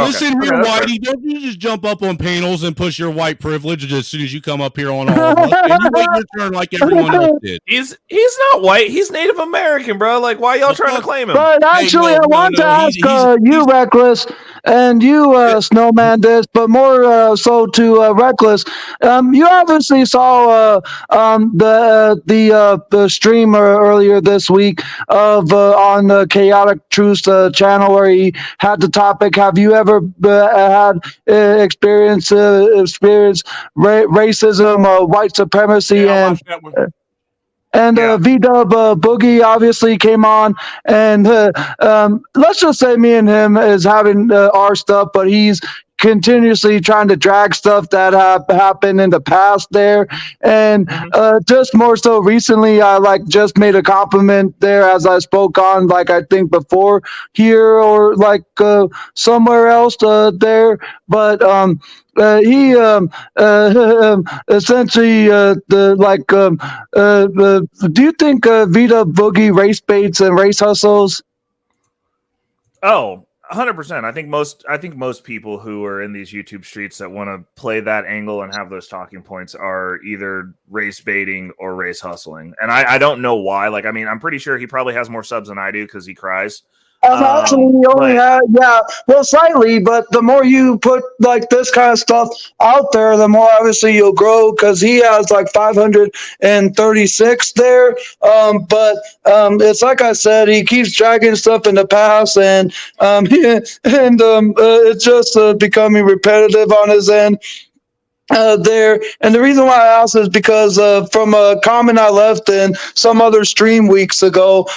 listen here, Whitey. Don't you just jump up on panels and push your white privilege as soon as you come up here on all of us. And you wait your turn like everyone else did. He's not white. He's Native American, bro. Like, why y'all trying to claim him? But actually, I want to ask you, Reckless, and you, Snowman, this, but more so to Reckless. You obviously saw the stream earlier this week of on Chaotic Truth's channel where he had the topic. Have you ever had experience racism, white supremacy, and V-Dub Boogie obviously came on, and let's just say me and him is having our stuff, but he's continuously trying to drag stuff that happened in the past there. And just more so recently, I just made a compliment there as I spoke on, I think before here or somewhere else there. But he essentially do you think Vita Boogie race baits and race hustles? Oh, 100%. I think most people who are in these YouTube streets that want to play that angle and have those talking points are either race baiting or race hustling. And I don't know why. I'm pretty sure he probably has more subs than I do because he cries. Actually, he only had, slightly, but the more you put this kind of stuff out there, the more obviously you'll grow, because he has 536 there. But it's like I said, he keeps dragging stuff in the past, and it's just becoming repetitive on his end. There, and the reason why I asked is because from a comment I left in some other stream weeks ago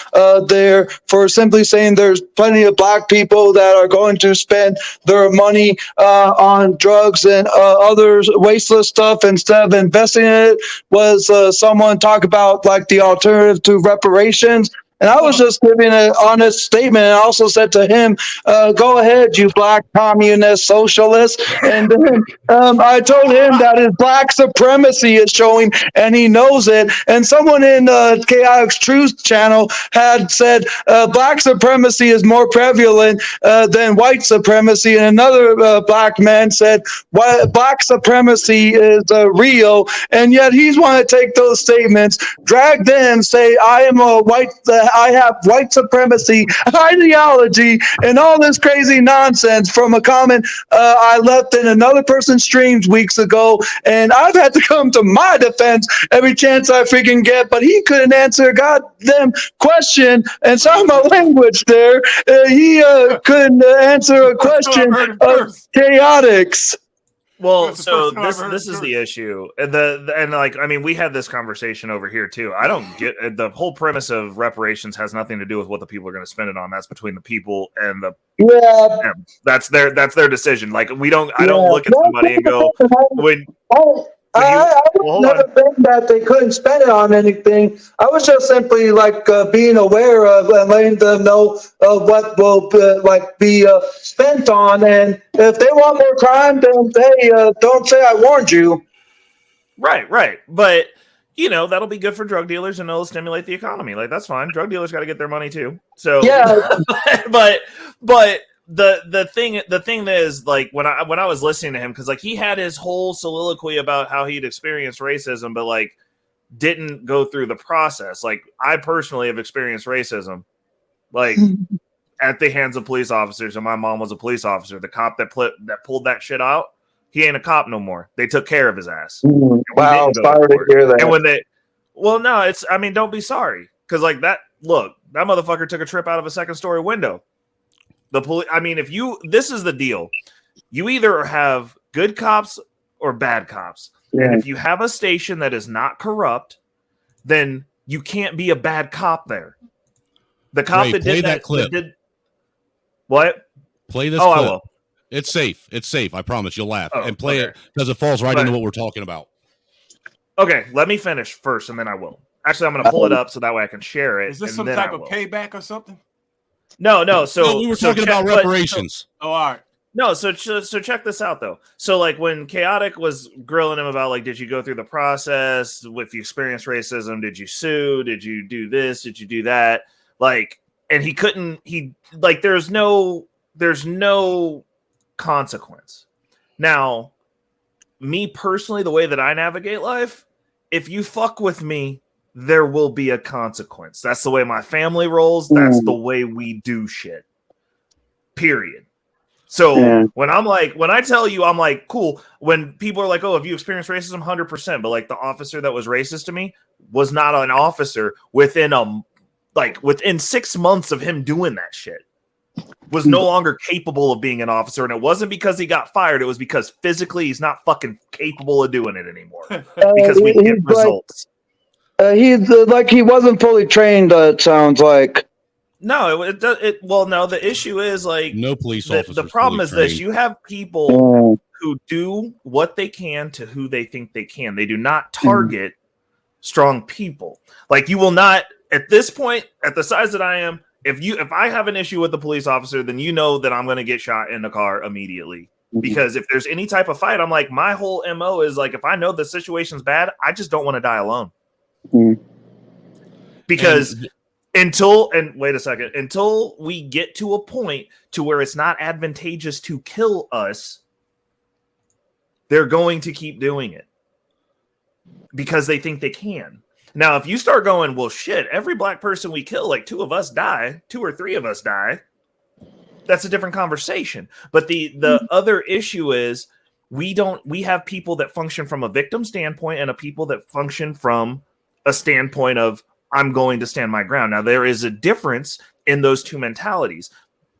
there, for simply saying there's plenty of black people that are going to spend their money on drugs and other wasteless stuff instead of investing in it, was someone talk about the alternative to reparations. And I was just giving an honest statement, and I also said to him, go ahead, you black communist socialist. And then I told him that his black supremacy is showing, and he knows it. And someone in Chaotic Truth channel had said black supremacy is more prevalent than white supremacy. And another black man said black supremacy is real. And yet he's want to take those statements, drag them, say, I am a white... I have white supremacy ideology and all this crazy nonsense from a comment I left in another person's streams weeks ago, and I've had to come to my defense every chance I freaking get, but he couldn't answer a goddamn question, and sorry my language there, he couldn't answer a question of chaotics. Well, so this is the issue, and we had this conversation over here too. I don't get the whole premise of reparations has nothing to do with what the people are going to spend it on. That's between the people and the that's their decision. I don't look at somebody and go I never think that they couldn't spend it on anything. I was just simply being aware of and letting them know what will be spent on. And if they want more crime, then they don't say I warned you. Right. But that'll be good for drug dealers and it'll stimulate the economy. That's fine. Drug dealers got to get their money too. So but the thing is, when I was listening to him, because he had his whole soliloquy about how he'd experienced racism, but didn't go through the process. I personally have experienced racism, at the hands of police officers, and my mom was a police officer. The cop that pulled that shit out, he ain't a cop no more. They took care of his ass. Wow, sorry to hear that. And when don't be sorry, because that motherfucker took a trip out of a second-story window. The police. This is the deal. You either have good cops or bad cops. Yeah. And if you have a station that is not corrupt, then you can't be a bad cop there. The cop Ray, that play did that clip. What? Play this clip. I will. It's safe. It's safe. I promise you'll laugh. And play it because it falls right into what we're talking about. Okay, let me finish first, and then I will. Actually, I'm going to pull it up so that way I can share it. Is this some type of payback or something? No. So we were talking about reparations. All right. No, so check this out though. So when Chaotic was grilling him about did you go through the process? If you experienced racism, did you sue? Did you do this? Did you do that? And he couldn't. There's no consequence. Now, me personally, the way that I navigate life, if you fuck with me, there will be a consequence. That's the way my family rolls. That's the way we do shit. Period. So when I tell you, I'm like, cool. When people are like, oh, have you experienced racism? 100%. But like the officer that was racist to me was not an officer within 6 months of him doing that shit. Was no longer capable of being an officer. And it wasn't because he got fired. It was because physically he's not fucking capable of doing it anymore. Because we get results. He's like he wasn't fully trained. It sounds like. No, no. The issue is like no police officers. The problem is this: you have people who do what they can to who they think they can. They do not target strong people. Like you will not at this point, at the size that I am. If I have an issue with the police officer, then you know that I'm going to get shot in the car immediately. Because if there's any type of fight, I'm like my whole MO is like if I know the situation's bad, I just don't want to die alone. Because until we get to a point to where it's not advantageous to kill us, they're going to keep doing it because they think they can. Now, if you start going, well, shit, every black person we kill, like 2 or 3 of us die, that's a different conversation. But the other issue is we have people that function from a victim standpoint and a people that function from a standpoint of I'm going to stand my ground. Now, there is a difference in those two mentalities.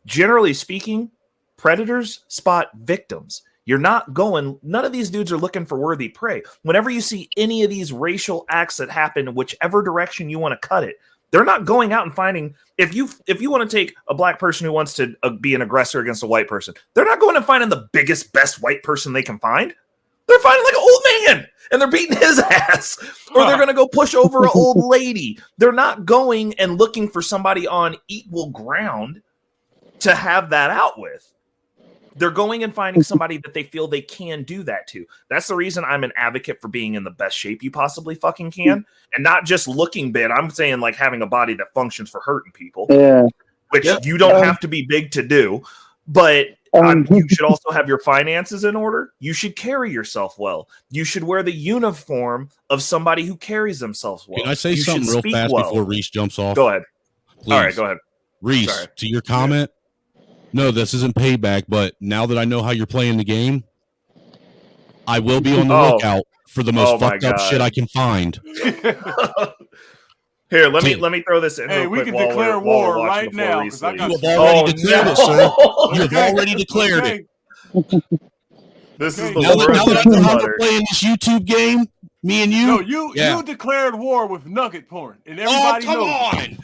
Generally speaking, predators spot victims. None of these dudes are looking for worthy prey. Whenever you see any of these racial acts that happen, whichever direction you want to cut it, they're not going out and finding, if you want to take a black person who wants to be an aggressor against a white person, they're not going and finding the biggest, best white person they can find. They're finding like an old man and they're beating his ass, or they're going to go push over an old lady. They're not going and looking for somebody on equal ground to have that out with. They're going and finding somebody that they feel they can do that to. That's the reason I'm an advocate for being in the best shape you possibly fucking can, and not just looking big. I'm saying like having a body that functions for hurting people, which you don't have to be big to do, but you should also have your finances in order. You should carry yourself well. You should wear the uniform of somebody who carries themselves well. Can I say something real fast before Reese jumps off? Go ahead. Please. All right, go ahead. Reese, to your comment, no, this isn't payback, but now that I know how you're playing the game, I will be on the lookout for the most fucked up shit I can find. Here, let me throw this in. Hey, we can declare war right now. You have already declared it, sir. You have already declared it. This is the now that I know how to play in this YouTube game, me and you. No, you declared war with nugget porn, and everybody knows. On.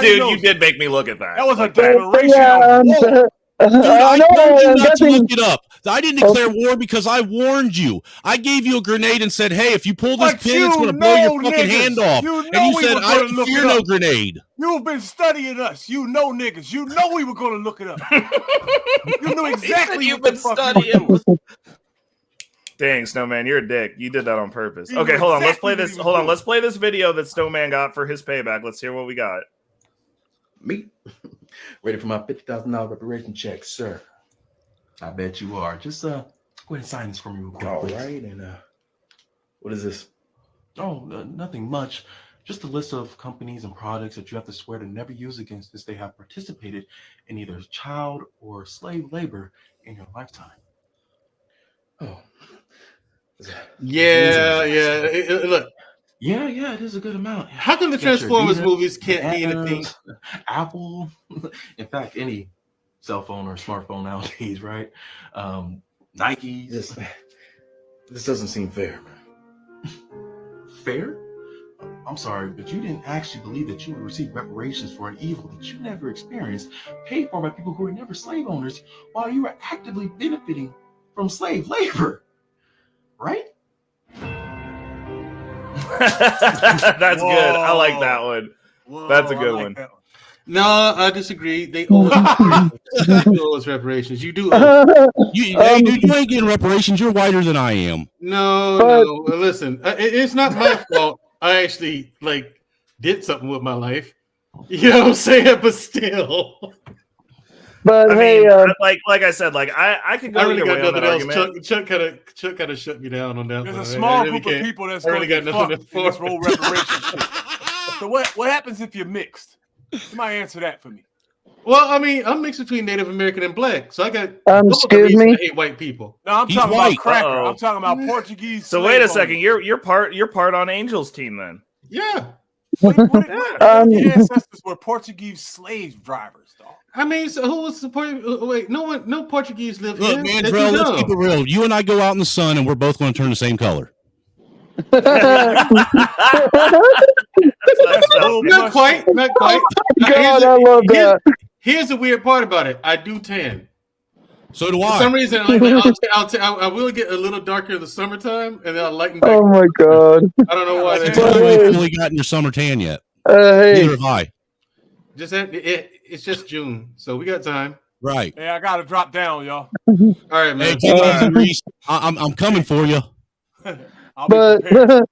Dude, you did make me look at that. That was a declaration of war. Dude, I told you not to look it up. I didn't declare war because I warned you. I gave you a grenade and said, hey, if you pull this pin, it's going to blow your fucking hand off. And you said, I don't fear no grenade. You've been studying us. You know niggas. You know we were going to look it up. You knew exactly you've been studying. Dang, Snowman, you're a dick. You did that on purpose. Okay, hold on. Let's play this. Hold on. Let's play this video that Snowman got for his payback. Let's hear what we got. Me? Ready for my $50,000 reparation check, sir? I bet you are. Just go ahead and sign this for me real quick. All right. And what is this? Oh, nothing much. Just a list of companies and products that you have to swear to never use against us. They have participated in either child or slave labor in your lifetime. Oh. Yeah. Look. Yeah, it is a good amount. How come the Transformers movies can't be anything? Apple, in fact, any cell phone or smartphone nowadays, right? Nikes. This doesn't seem fair, man. Fair? I'm sorry, but you didn't actually believe that you would receive reparations for an evil that you never experienced, paid for by people who were never slave owners, while you were actively benefiting from slave labor, right? That's good. I like that one. That's a good one. No, I disagree. They owe us reparations. You do. You ain't getting reparations. You're whiter than I am. No. Listen, it's not my fault. I actually did something with my life. You know what I'm saying? But still. But I hey, mean, like I said, like I could go I really either way got on that nothing else. argument. Chuck kind of shut me down on that. There's one. a small I really group of can't. people that's I going really to got get nothing fucked in this whole reparations shit. So what happens if you're mixed? Somebody answer that for me. Well, I mean, I'm mixed between Native American and black, so I got excuse me. I hate white people. No, I'm He's talking white. about cracker. Uh-oh. I'm talking about Portuguese. So slave wait a second, owners. you're part on Angel's team then. Yeah, What if your ancestors were Portuguese slave drivers, dog? I mean, so who was the wait? No Portuguese live Look, here. man, They're Drell, too let's dumb. keep it real. You and I go out in the sun, and we're both going to turn the same color. Not quite. God, I love that. Here's the weird part about it. I do tan. So do For I. some reason, I will get a little darker in the summertime, and then I'll lighten back. Oh my God. I don't know why. Since That's you haven't fully gotten your summer tan yet. Hey, Neither have I. It's just June, so we got time. Right. Hey, I gotta drop down, y'all. All right, Hey, man. take it easy, Reese. I'm coming for you. I'll be but prepared.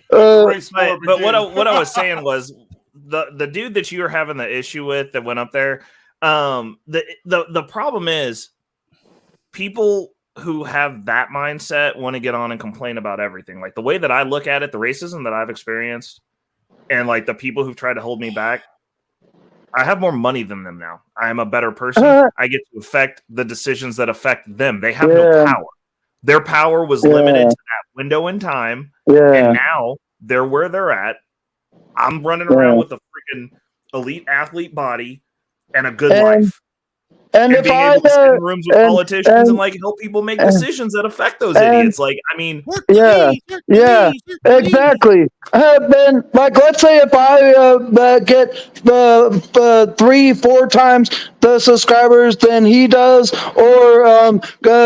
The race war But what begins. I was saying was the dude that you were having the issue with that went up there. The problem is people who have that mindset want to get on and complain about everything. Like the way that I look at it, the racism that I've experienced, and like the people who've tried to hold me back. I have more money than them now. I am a better person. I get to affect the decisions that affect them. They have no power. Their power was limited to that window in time. And now they're where they're at. I'm running around with a freaking elite athlete body and a good life. And if being able to sit in rooms with politicians and like help people make decisions that affect those idiots. Like, I mean, exactly. Ben, like, let's say if I get 3-4 times the subscribers than he does, or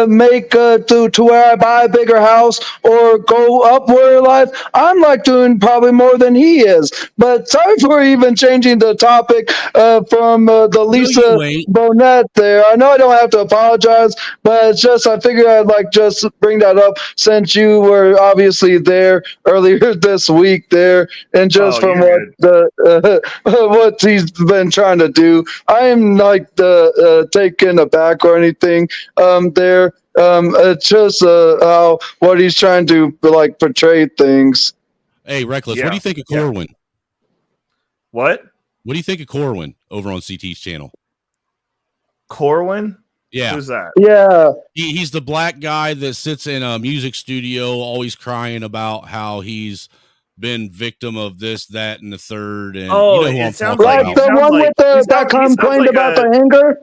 make to where I buy a bigger house or go upward in life, I'm like doing probably more than he is. But sorry for even changing the topic from the Lisa Bonet there. I know I don't have to apologize, but it's just I figured I'd like just bring that up since you were obviously there earlier this week there, and just from what what he's been trying to do. I am like taken aback or anything there. It's just how what he's trying to like portray things. Hey, Reckless, what do you think of Corwin? What do you think of Corwin over on CT's channel? Corwin? Yeah. Who's that? Yeah. He's the black guy that sits in a music studio always crying about how he's been victim of this, that, and the third. And it sounds like the one with that complained about the hanger.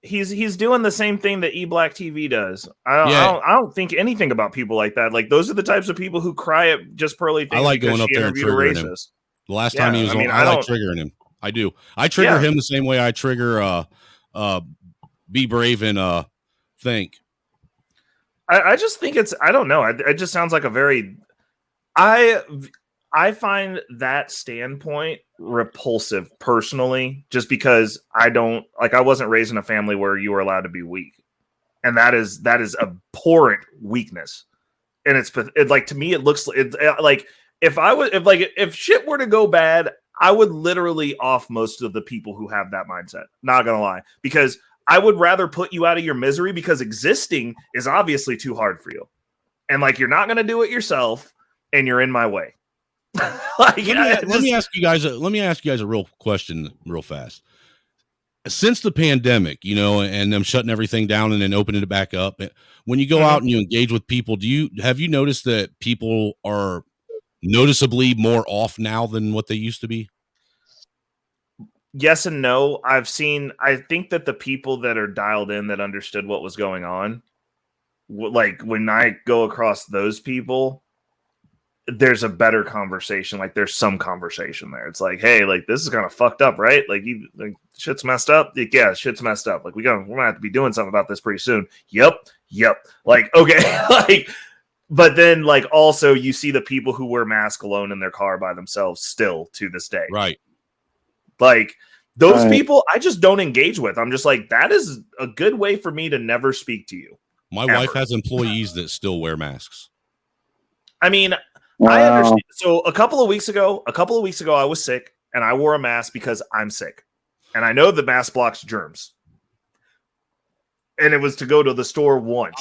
He's doing the same thing that eBlack TV does. I don't think anything about people like that. Like those are the types of people who cry at just pearly things. I like going up there and triggering him. The last time he was on, I like triggering him. I do. I trigger him the same way I trigger Be Brave and Think. I just think I don't know. It just sounds like a very I find that standpoint repulsive personally, just because I wasn't raised in a family where you were allowed to be weak. And that is abhorrent weakness. And it's like, to me, it looks like if shit were to go bad, I would literally off most of the people who have that mindset. Not gonna lie, because I would rather put you out of your misery, because existing is obviously too hard for you. And like, you're not going to do it yourself, and you're in my way. Let me ask you guys a real question real fast. Since the pandemic, and them shutting everything down and then opening it back up, when you go out and you engage with people, have you noticed that people are noticeably more off now than what they used to be? Yes and no. I think that the people that are dialed in that understood what was going on, like when I go across those people, there's a better conversation. Like there's some conversation there. It's like, hey, like this is kind of fucked up, right? Like shit's messed up. Like, yeah, shit's messed up. Like we're gonna have to be doing something about this pretty soon. Yep. Like, okay. Like, but then like also you see the people who wear masks alone in their car by themselves still to this day. Right. Like those people I just don't engage with. I'm just like, that is a good way for me to never speak to you. My wife has employees that still wear masks. I mean, I understand. So a couple of weeks ago, I was sick and I wore a mask because I'm sick. And I know the mask blocks germs. and it was to go to the store once.